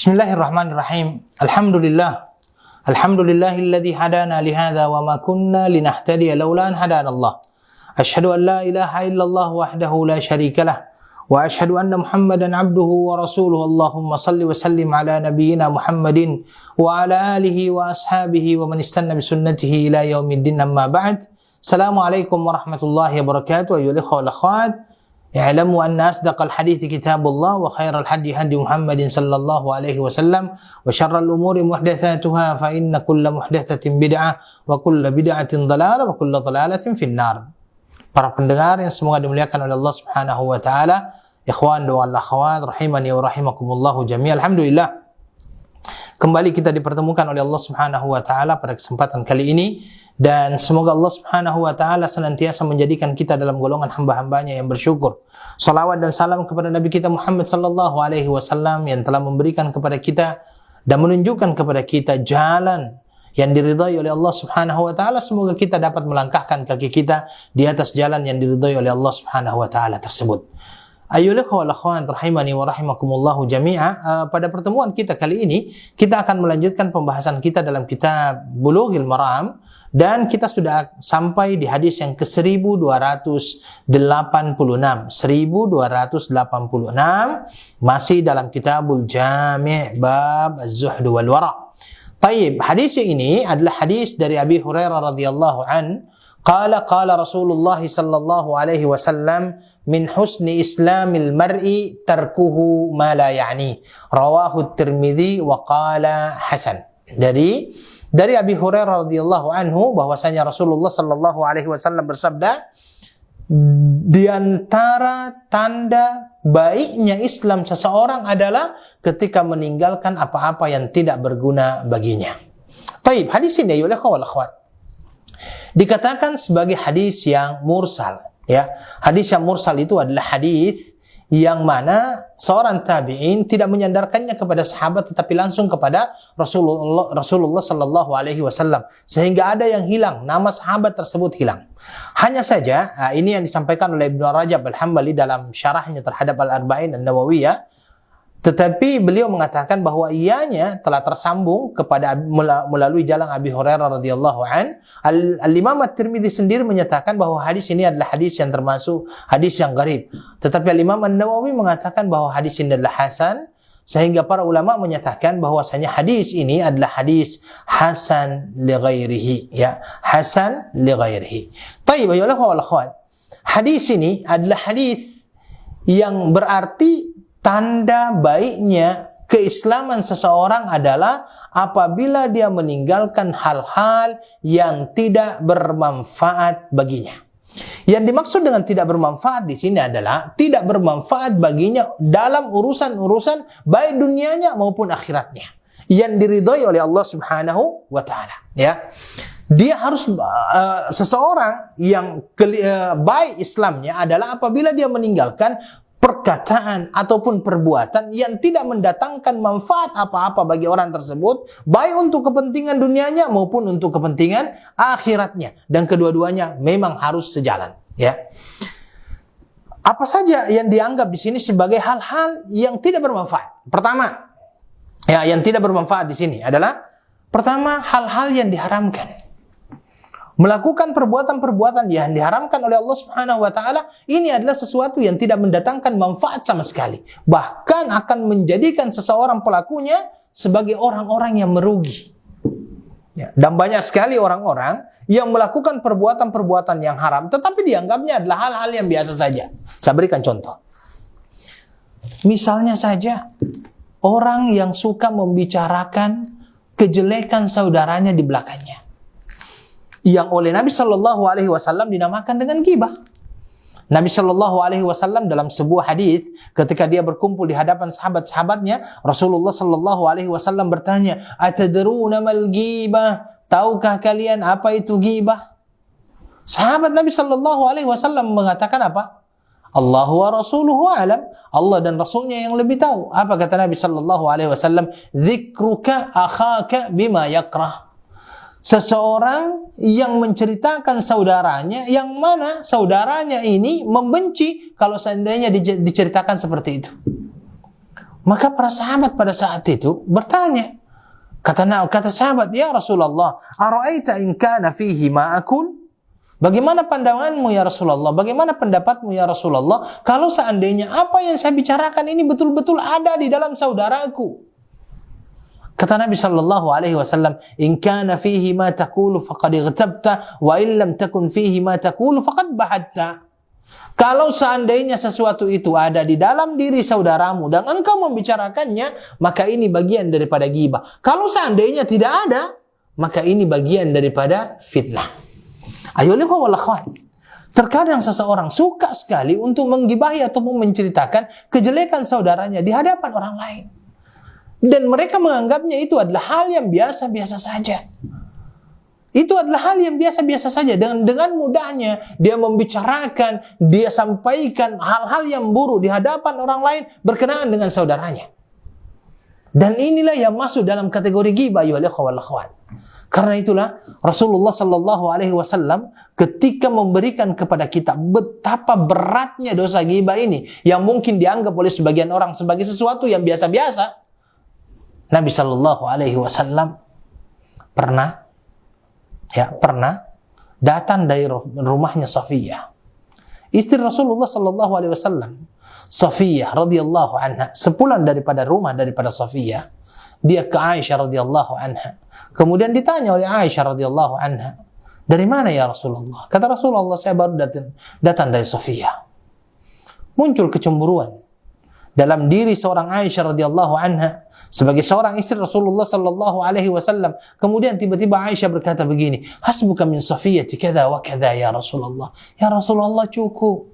Bismillahirrahmanirrahim. Alhamdulillahilladzi hadana lihadza wa ma kunna linahtadiya laula an hadana Allah. Asyhadu an la ilaha illallah wahdahu la syarikalah wa asyhadu anna Muhammadan abduhu wa rasuluhu. Allahumma salli wa sallim ala nabiyyina Muhammadin wa ala alihi wa ashabihi wa man istanna bi sunnatihi ila yaumiddin, amma ba'd. Assalamualaikum warahmatullahi wabarakatuh. Ayyuhal ikhwah wal akhwat, i'lamu anna asdaqal hadithi kitabullah wa khairal hadi hadi Muhammadin sallallahu alaihi wasallam wa syarral umuri muhdatsatuha fa inna kulla muhdatsatin bid'ah wa kulla bid'atin dhalalah wa kulla dhalalatin finnar. Para pendengar yang semoga dimuliakan oleh Allah Subhanahu wa taala, ikhwan wal akhwat rahimani wa rahimakumullah jami'an. Alhamdulillah, kembali kita dipertemukan oleh Allah Subhanahu wa taala pada kesempatan kali ini, dan semoga Allah Subhanahu wa taala senantiasa menjadikan kita dalam golongan hamba-hambanya yang bersyukur. Salawat dan salam kepada Nabi kita Muhammad sallallahu alaihi wasallam yang telah memberikan kepada kita dan menunjukkan kepada kita jalan yang diridhai oleh Allah Subhanahu wa taala. Semoga kita dapat melangkahkan kaki kita di atas jalan yang diridhai oleh Allah Subhanahu wa taala tersebut. Ayyuhal ikhwah wal akhwat rahimani wa rahimakumullah jami'a. Pada pertemuan kita kali ini, kita akan melanjutkan pembahasan kita dalam kitab Bulughul Maram, dan kita sudah sampai di hadis yang ke-1286. 1286 masih dalam Kitabul Jami' bab Az-Zuhd wal Wara'. Taib, hadis ini adalah hadis dari Abi Hurairah radhiyallahu an. Qala Rasulullah sallallahu alaihi wasallam, min husni islamil mar'i tarkuhu ma la ya'ni. Rawahu Tirmidzi wa qala hasan. Dari Abi Hurairah radhiyallahu anhu bahwasanya Rasulullah sallallahu alaihi wasallam bersabda, di antara tanda baiknya Islam seseorang adalah ketika meninggalkan apa-apa yang tidak berguna baginya. Taib, hadis ini ya wal akhwat dikatakan sebagai hadis yang mursal, ya. Hadis yang mursal itu adalah hadis yang mana seorang tabi'in tidak menyandarkannya kepada sahabat tetapi langsung kepada Rasulullah sallallahu alaihi wasallam, sehingga ada yang hilang, nama sahabat tersebut hilang. Hanya saja ini yang disampaikan oleh Ibnu Rajab Al-Hambali dalam syarahnya terhadap Al-Arba'in An-Nawawiyah, tetapi beliau mengatakan bahwa ianya telah tersambung kepada melalui jalan Abi Hurairah radhiyallahu an. Al-Imam At-Tirmidzi sendiri menyatakan bahwa hadis ini adalah hadis yang termasuk hadis yang gharib. Tetapi Al-Imam An-Nawawi mengatakan bahwa hadis ini adalah hasan, sehingga para ulama menyatakan bahwasanya hadis ini adalah hadis hasan li ghairihi, ya, hasan li ghairihi. Baik, ayolah wal akhwat. Hadis ini adalah hadis yang berarti tanda baiknya keislaman seseorang adalah apabila dia meninggalkan hal-hal yang tidak bermanfaat baginya. Yang dimaksud dengan tidak bermanfaat di sini adalah tidak bermanfaat baginya dalam urusan-urusan baik dunianya maupun akhiratnya yang diridhai oleh Allah Subhanahu wa taala, ya. Dia harus seseorang yang baik Islamnya adalah apabila dia meninggalkan perkataan ataupun perbuatan yang tidak mendatangkan manfaat apa-apa bagi orang tersebut, baik untuk kepentingan dunianya maupun untuk kepentingan akhiratnya, dan kedua-duanya memang harus sejalan, ya. Apa saja yang dianggap di sini sebagai hal-hal yang tidak bermanfaat? Pertama, ya, yang tidak bermanfaat di sini adalah pertama hal-hal yang diharamkan. Melakukan perbuatan-perbuatan yang diharamkan oleh Allah Subhanahu wa taala, ini adalah sesuatu yang tidak mendatangkan manfaat sama sekali. Bahkan akan menjadikan seseorang pelakunya sebagai orang-orang yang merugi. Ya, dan banyak sekali orang-orang yang melakukan perbuatan-perbuatan yang haram tetapi dianggapnya adalah hal-hal yang biasa saja. Saya berikan contoh. Misalnya saja orang yang suka membicarakan kejelekan saudaranya di belakangnya, yang oleh Nabi Shallallahu Alaihi Wasallam dinamakan dengan ghibah. Nabi Shallallahu Alaihi Wasallam dalam sebuah hadis ketika dia berkumpul di hadapan sahabat-sahabatnya, Rasulullah Shallallahu Alaihi Wasallam bertanya, "Atadruna mal ghibah? Tahukah kalian apa itu ghibah?" Sahabat Nabi Shallallahu Alaihi Wasallam mengatakan apa? Allahu wa rasuluhu alam. Allah dan Rasulnya yang lebih tahu. Apa kata Nabi Shallallahu Alaihi Wasallam? Dzikruka akhaka bima yakrah. Seseorang yang menceritakan saudaranya yang mana saudaranya ini membenci kalau seandainya diceritakan seperti itu. Maka para sahabat pada saat itu bertanya. Kata sahabat, "Ya Rasulullah, ara'aita in kana fihi ma akul?" Bagaimana pandanganmu ya Rasulullah? Bagaimana pendapatmu ya Rasulullah? Kalau seandainya apa yang saya bicarakan ini betul-betul ada di dalam saudaraku. Kata Nabi sallallahu alaihi wasallam, "In kana fihi ma taqulu faqad ightabta wa in lam takun fihi ma taqulu faqad bahatta." Kalau seandainya sesuatu itu ada di dalam diri saudaramu dan engkau membicarakannya, maka ini bagian daripada ghibah. Kalau seandainya tidak ada, maka ini bagian daripada fitnah. Ayolah wal akhwat. Terkadang seseorang suka sekali untuk menggibahi atau menceritakan kejelekan saudaranya di hadapan orang lain. Dan mereka menganggapnya itu adalah hal yang biasa-biasa saja. Itu adalah hal yang biasa-biasa saja. Dengan mudahnya dia membicarakan, dia sampaikan hal-hal yang buruk di hadapan orang lain berkenaan dengan saudaranya. Dan inilah yang masuk dalam kategori ghibah ya wal akhwat. Karena itulah Rasulullah sallallahu alaihi wasallam ketika memberikan kepada kita betapa beratnya dosa ghibah ini yang mungkin dianggap oleh sebagian orang sebagai sesuatu yang biasa-biasa. Nabi sallallahu alaihi wasallam pernah datang dari rumahnya Safiyah, istri Rasulullah sallallahu alaihi wasallam. Safiyah radhiyallahu anha, sepulang daripada Safiyah, dia ke Aisyah radhiyallahu anha. Kemudian ditanya oleh Aisyah radhiyallahu anha, "Dari mana ya Rasulullah?" Kata Rasulullah, "Saya baru datang dari Safiyah." Muncul kecemburuan dalam diri seorang Aisyah radhiyallahu anha sebagai seorang istri Rasulullah sallallahu alaihi wasallam. Kemudian tiba-tiba Aisyah berkata begini, "Hasbuka min Safiyati kadza wa kadza ya Rasulullah." Ya Rasulullah, cukup.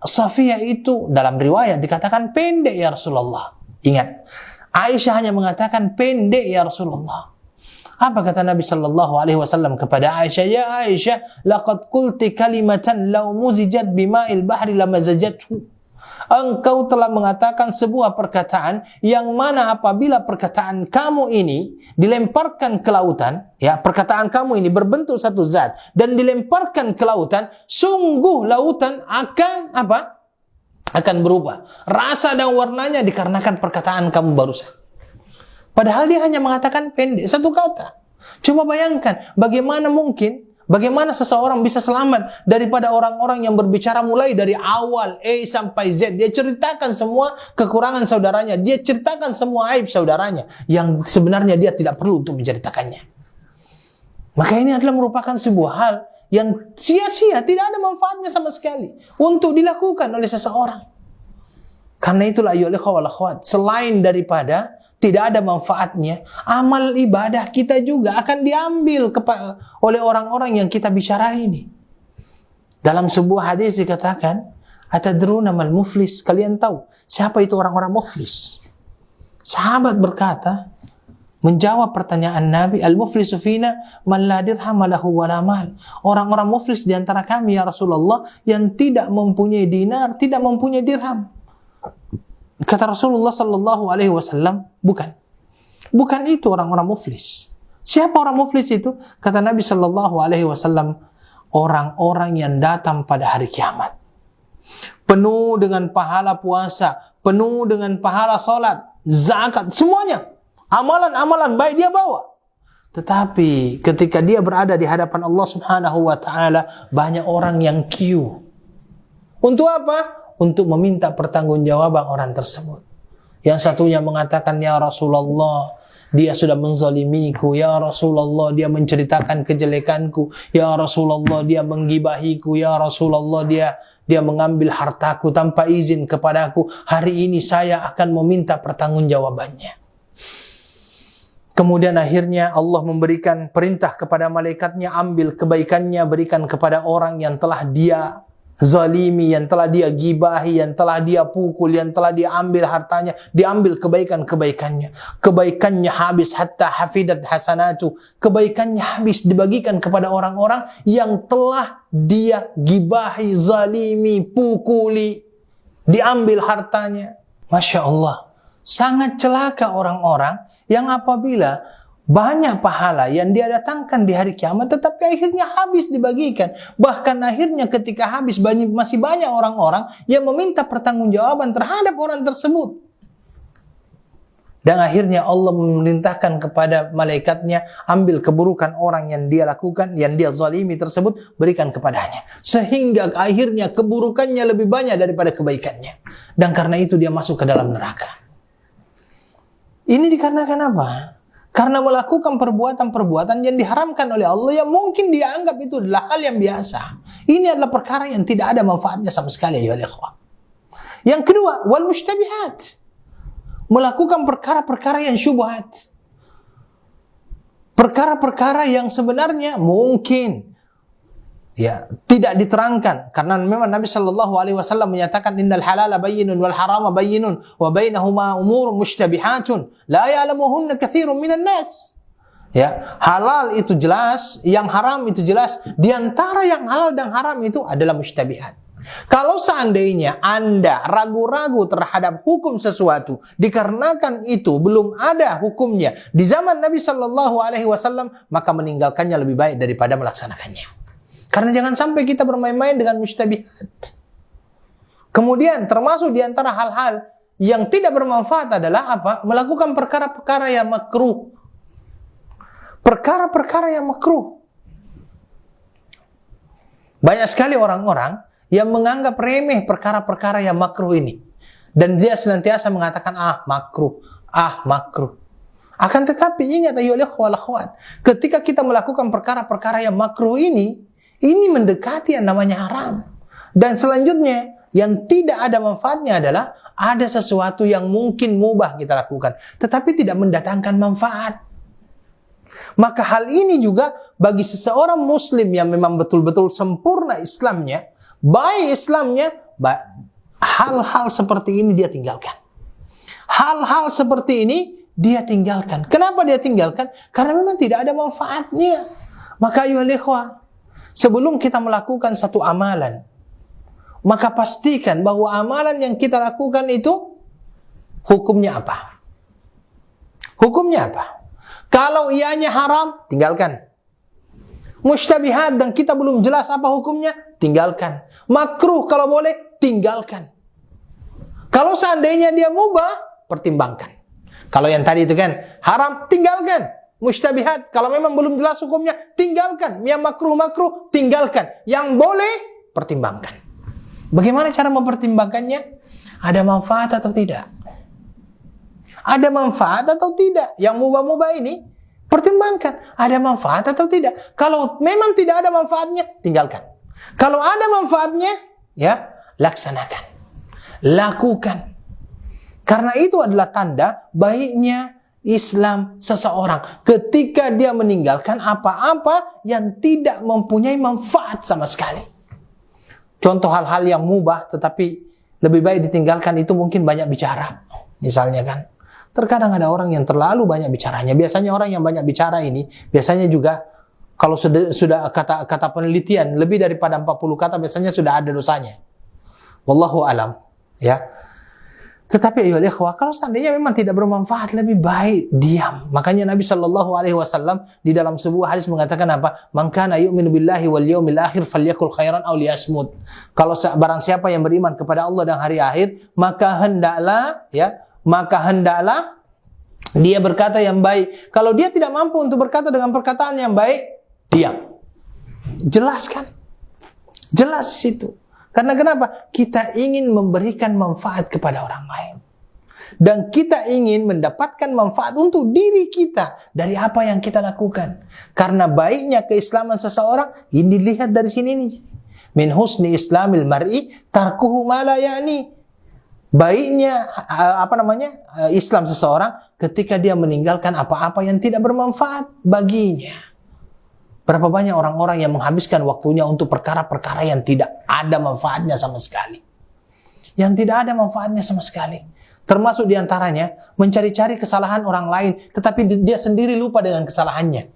Safiyah itu dalam riwayat dikatakan pendek ya Rasulullah. Ingat, Aisyah hanya mengatakan pendek ya Rasulullah. Apa kata Nabi sallallahu alaihi wasallam kepada Aisyah? "Ya Aisyah, laqad qulti kalimatan law muzijat bima'il bahri lamazajathu." Engkau telah mengatakan sebuah perkataan yang mana apabila perkataan kamu ini dilemparkan ke lautan, ya, perkataan kamu ini berbentuk satu zat dan dilemparkan ke lautan, sungguh lautan akan apa? Akan berubah rasa dan warnanya dikarenakan perkataan kamu barusan. Padahal dia hanya mengatakan pendek satu kata. Coba bayangkan bagaimana seseorang bisa selamat daripada orang-orang yang berbicara mulai dari awal A sampai Z. Dia ceritakan semua kekurangan saudaranya, dia ceritakan semua aib saudaranya yang sebenarnya dia tidak perlu untuk menceritakannya. Maka ini adalah merupakan sebuah hal yang sia-sia, tidak ada manfaatnya sama sekali untuk dilakukan oleh seseorang. Karena itulah ayyuhal wal akhwat, selain daripada tidak ada manfaatnya, amal ibadah kita juga akan diambil oleh orang-orang yang kita bicara ini. Dalam sebuah hadis dikatakan, "Atadruna mal muflis?" Kalian tahu siapa itu orang-orang muflis? Sahabat berkata, menjawab pertanyaan Nabi, "Al-muflisu fina man la dirham lahu wala mal." Orang-orang muflis di antara kami ya Rasulullah yang tidak mempunyai dinar, tidak mempunyai dirham. Kata Rasulullah sallallahu alaihi wasallam, bukan itu orang-orang muflis. Siapa orang muflis itu? Kata Nabi sallallahu alaihi wasallam, orang-orang yang datang pada hari kiamat penuh dengan pahala puasa, penuh dengan pahala salat, zakat, semuanya amalan-amalan baik dia bawa. Tetapi ketika dia berada di hadapan Allah Subhanahu wa taala, banyak orang yang queue. Untuk apa? Untuk meminta pertanggungjawaban orang tersebut. Yang satunya mengatakan, "Ya Rasulullah, dia sudah menzalimiku. Ya Rasulullah, dia menceritakan kejelekanku. Ya Rasulullah, dia menggibahiku. Ya Rasulullah, dia mengambil hartaku tanpa izin kepadaku. Hari ini saya akan meminta pertanggungjawabannya." Kemudian akhirnya Allah memberikan perintah kepada malaikatnya, ambil kebaikannya, berikan kepada orang yang telah dia zalimi, yang telah dia gibahi, yang telah dia pukul, yang telah dia ambil hartanya, diambil kebaikannya. Kebaikannya habis hatta hafidat hasanatu. Kebaikannya habis dibagikan kepada orang-orang yang telah dia gibahi, zalimi, pukuli, diambil hartanya. Masya Allah, sangat celaka orang-orang yang apabila banyak pahala yang dia datangkan di hari kiamat, tetapi akhirnya habis dibagikan. Bahkan akhirnya ketika habis, masih banyak orang-orang yang meminta pertanggungjawaban terhadap orang tersebut. Dan akhirnya Allah memerintahkan kepada malaikatnya, ambil keburukan orang yang dia lakukan, yang dia zalimi tersebut, berikan kepadanya. Sehingga akhirnya keburukannya lebih banyak daripada kebaikannya. Dan karena itu dia masuk ke dalam neraka. Ini dikarenakan apa? Karena melakukan perbuatan-perbuatan yang diharamkan oleh Allah yang mungkin dia anggap itu adalah hal yang biasa. Ini adalah perkara yang tidak ada manfaatnya sama sekali, ya ikhwah. Yang kedua, wal mushtabihat. Melakukan perkara-perkara yang syubhat. Perkara-perkara yang sebenarnya mungkin tidak diterangkan, karena memang Nabi sallallahu alaihi wasallam menyatakan innal halala bayyinun wal harama bayyinun wa bainahuma umurun mushtabihatun la ya'lamuhunna katsirun minan nas. Halal itu jelas, yang haram itu jelas. Di antara yang halal dan haram itu adalah mushtabihat. Kalau seandainya Anda ragu-ragu terhadap hukum sesuatu dikarenakan itu belum ada hukumnya di zaman Nabi sallallahu alaihi wasallam, maka meninggalkannya lebih baik daripada melaksanakannya. Karena jangan sampai kita bermain-main dengan mushtabihat. Kemudian termasuk di antara hal-hal yang tidak bermanfaat adalah apa? Melakukan perkara-perkara yang makruh. Perkara-perkara yang makruh. Banyak sekali orang-orang yang menganggap remeh perkara-perkara yang makruh ini. Dan dia senantiasa mengatakan, makruh, makruh. Akan tetapi ingat ayolah walakhwat, ketika kita melakukan perkara-perkara yang makruh ini mendekati yang namanya haram. Dan selanjutnya, yang tidak ada manfaatnya adalah ada sesuatu yang mungkin mubah kita lakukan, tetapi tidak mendatangkan manfaat. Maka hal ini juga bagi seseorang muslim yang memang betul-betul sempurna Islamnya, baik Islamnya, hal-hal seperti ini dia tinggalkan. Hal-hal seperti ini dia tinggalkan. Kenapa dia tinggalkan? Karena memang tidak ada manfaatnya. Maka ayuhal ikhwah, sebelum kita melakukan satu amalan, maka pastikan bahwa amalan yang kita lakukan itu hukumnya apa? Hukumnya apa? Kalau ianya haram, tinggalkan. Mushtabihat dan kita belum jelas apa hukumnya, tinggalkan. Makruh kalau boleh, tinggalkan. Kalau seandainya dia mubah, pertimbangkan. Kalau yang tadi itu kan haram, tinggalkan. Mushtabihat, kalau memang belum jelas hukumnya, tinggalkan. Yang makruh-makruh, tinggalkan. Yang boleh, pertimbangkan. Bagaimana cara mempertimbangkannya? Ada manfaat atau tidak? Ada manfaat atau tidak? Yang mubah-mubah ini, pertimbangkan. Ada manfaat atau tidak? Kalau memang tidak ada manfaatnya, tinggalkan. Kalau ada manfaatnya, laksanakan. Lakukan. Karena itu adalah tanda baiknya Islam seseorang. Ketika dia meninggalkan apa-apa yang tidak mempunyai manfaat sama sekali. Contoh hal-hal yang mubah tetapi lebih baik ditinggalkan itu mungkin banyak bicara. Misalnya kan. Terkadang ada orang yang terlalu banyak bicaranya. Biasanya orang yang banyak bicara ini, biasanya juga kalau sudah kata penelitian lebih daripada 40 kata biasanya sudah ada dosanya. Wallahu alam. Tetapi ayolah ikhwah, kalau seandainya memang tidak bermanfaat, lebih baik diam. Makanya Nabi sallallahu alaihi wasallam di dalam sebuah hadis mengatakan apa? Man kana yu'minu billahi wal yawmil akhir falyakul khairan aw liyasmut. Kalau barang siapa yang beriman kepada Allah dan hari akhir, maka hendaklah dia berkata yang baik. Kalau dia tidak mampu untuk berkata dengan perkataan yang baik, diam. Jelaskan. Jelas di situ. Karena kenapa? Kita ingin memberikan manfaat kepada orang lain. Dan kita ingin mendapatkan manfaat untuk diri kita dari apa yang kita lakukan. Karena baiknya keislaman seseorang, ini dilihat dari sini nih. Min husni islamil mar'i tarkuhu ma la ya'ni. Baiknya Islam seseorang ketika dia meninggalkan apa-apa yang tidak bermanfaat baginya. Berapa banyak orang-orang yang menghabiskan waktunya untuk perkara-perkara yang tidak ada manfaatnya sama sekali. Yang tidak ada manfaatnya sama sekali. Termasuk diantaranya mencari-cari kesalahan orang lain, tetapi dia sendiri lupa dengan kesalahannya.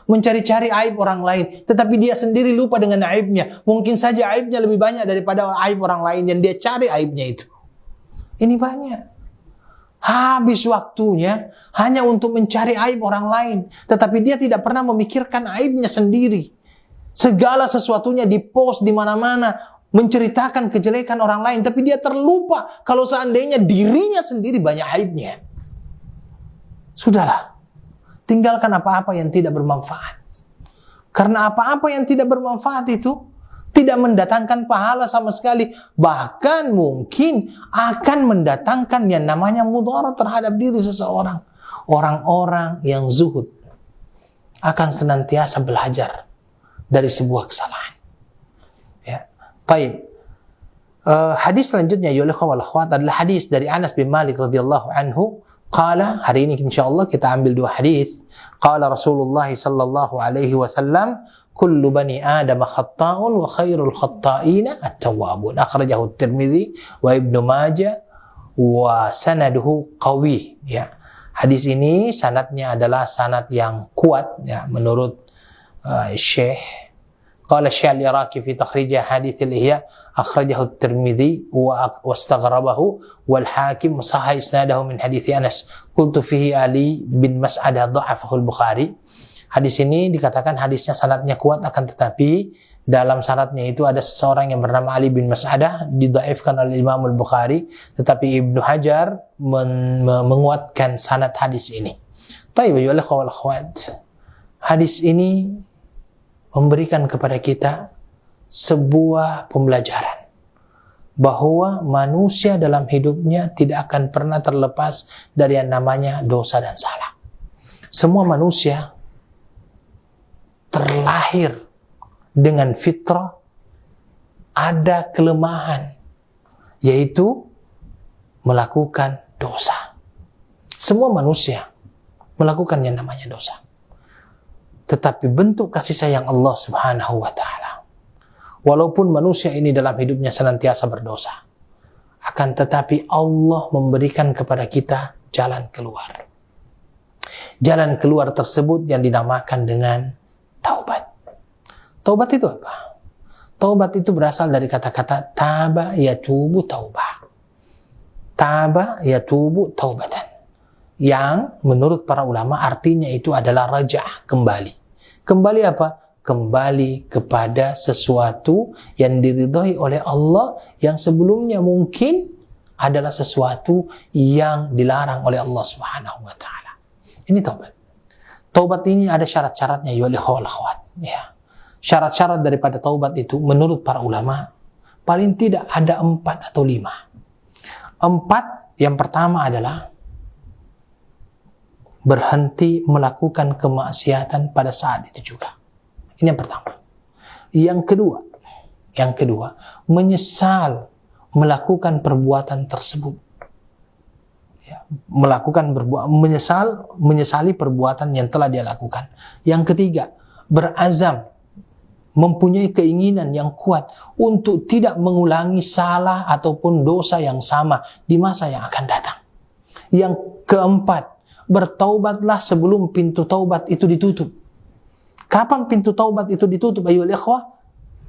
Mencari-cari aib orang lain, tetapi dia sendiri lupa dengan aibnya. Mungkin saja aibnya lebih banyak daripada aib orang lain yang dia cari aibnya itu. Ini banyak. Habis waktunya hanya untuk mencari aib orang lain. Tetapi dia tidak pernah memikirkan aibnya sendiri. Segala sesuatunya dipost di mana-mana. Menceritakan kejelekan orang lain. Tapi dia terlupa kalau seandainya dirinya sendiri banyak aibnya. Sudahlah, tinggalkan apa-apa yang tidak bermanfaat. Karena apa-apa yang tidak bermanfaat itu tidak mendatangkan pahala sama sekali. Bahkan mungkin akan mendatangkan yang namanya mudarat terhadap diri seseorang. Orang-orang yang zuhud akan senantiasa belajar dari sebuah kesalahan. Ya. Baik. Hadis selanjutnya ya wal akhwat adalah hadis dari Anas bin Malik radhiyallahu anhu. Qala, hari ini insyaallah kita ambil dua hadis. Qala Rasulullah sallallahu alaihi wasallam, kullu bani Adam khatta'un wa khairul khatta'ina at-tawwabun. Akhrajahu At-Tirmidzi wa Ibnu Majah wa sanaduhu qawi. Ya. Hadis ini sanadnya adalah sanad yang kuat ya menurut Syekh. Qala Syekh Al-Iraqi fi takhrij hadits al-Ihya akhrajahu At-Tirmidzi wa wastaghrabahu wal Hakim sahha isnadahu min hadits Anas. Qultu fihi Ali bin Mas'adah dha'afahu Al-Bukhari. Hadis ini dikatakan hadisnya sanadnya kuat, akan tetapi dalam sanadnya itu ada seseorang yang bernama Ali bin Mas'adah, didhaifkan oleh Imam Al-Bukhari, tetapi Ibnu Hajar menguatkan sanad hadis ini. Baik, ya akhwat. Hadis ini memberikan kepada kita sebuah pembelajaran bahwa manusia dalam hidupnya tidak akan pernah terlepas dari yang namanya dosa dan salah. Semua manusia terlahir dengan fitrah ada kelemahan, yaitu melakukan dosa. Semua manusia melakukan yang namanya dosa. Tetapi bentuk kasih sayang Allah Subhanahu wa ta'ala, walaupun manusia ini dalam hidupnya senantiasa berdosa, akan tetapi Allah memberikan kepada kita jalan keluar. Jalan keluar tersebut yang dinamakan dengan taubat. Taubat itu apa? Taubat itu berasal dari kata-kata taba yatubu taubah. Taba yatubu taubatan. Yang menurut para ulama artinya itu adalah raja'ah, kembali. Kembali apa? Kembali kepada sesuatu yang diridhai oleh Allah yang sebelumnya mungkin adalah sesuatu yang dilarang oleh Allah Subhanahu wa ta'ala. Ini taubat. Taubat ini ada syarat-syaratnya ya akhwat. Ya. Syarat-syarat daripada taubat itu menurut para ulama paling tidak ada 4 atau 5. 4, yang pertama adalah berhenti melakukan kemaksiatan pada saat itu juga. Ini yang pertama. Yang kedua, menyesal melakukan perbuatan tersebut. Ya, menyesali perbuatan yang telah dia lakukan. Yang ketiga, berazam, mempunyai keinginan yang kuat untuk tidak mengulangi salah ataupun dosa yang sama di masa yang akan datang. Yang keempat, bertaubatlah sebelum pintu taubat itu ditutup. Kapan pintu taubat itu ditutup ayyuhal ikhwah?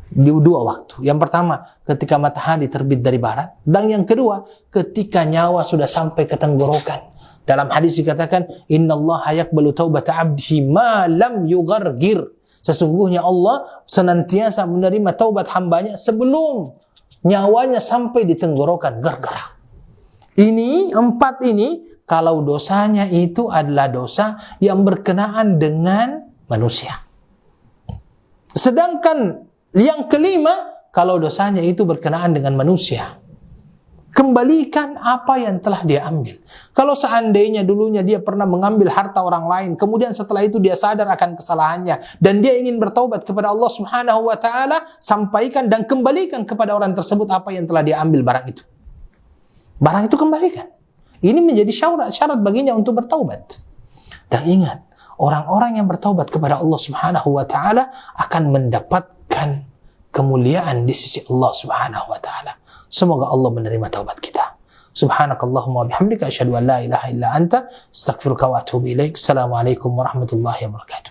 Di 2 waktu. Yang pertama, ketika matahari terbit dari barat, dan yang kedua, ketika nyawa sudah sampai ke tenggorokan. Dalam hadis dikatakan, innallaha yaqbalu taubata 'abdihi ma lam yughargir. Sesungguhnya Allah senantiasa menerima taubat hambanya sebelum nyawanya sampai di tenggorokan gargara. Ini 4 ini, kalau dosanya itu adalah dosa yang berkenaan dengan manusia. Sedangkan yang kelima, kalau dosanya itu berkenaan dengan manusia, kembalikan apa yang telah dia ambil. Kalau seandainya dulunya dia pernah mengambil harta orang lain, kemudian setelah itu dia sadar akan kesalahannya, dan dia ingin bertaubat kepada Allah Subhanahu wa ta'ala, sampaikan dan kembalikan kepada orang tersebut apa yang telah dia ambil barang itu. Barang itu kembalikan. Ini menjadi syarat baginya untuk bertaubat. Dan ingat, orang-orang yang bertaubat kepada Allah Subhanahu wa ta'ala akan mendapatkan kemuliaan di sisi Allah Subhanahu wa ta'ala. Semoga Allah menerima taubat kita. Subhanakallahumma wa bihamdika asyhadu an la ilaha illa anta astaghfiruka wa atubu ilaik. Assalamualaikum warahmatullahi wabarakatuh.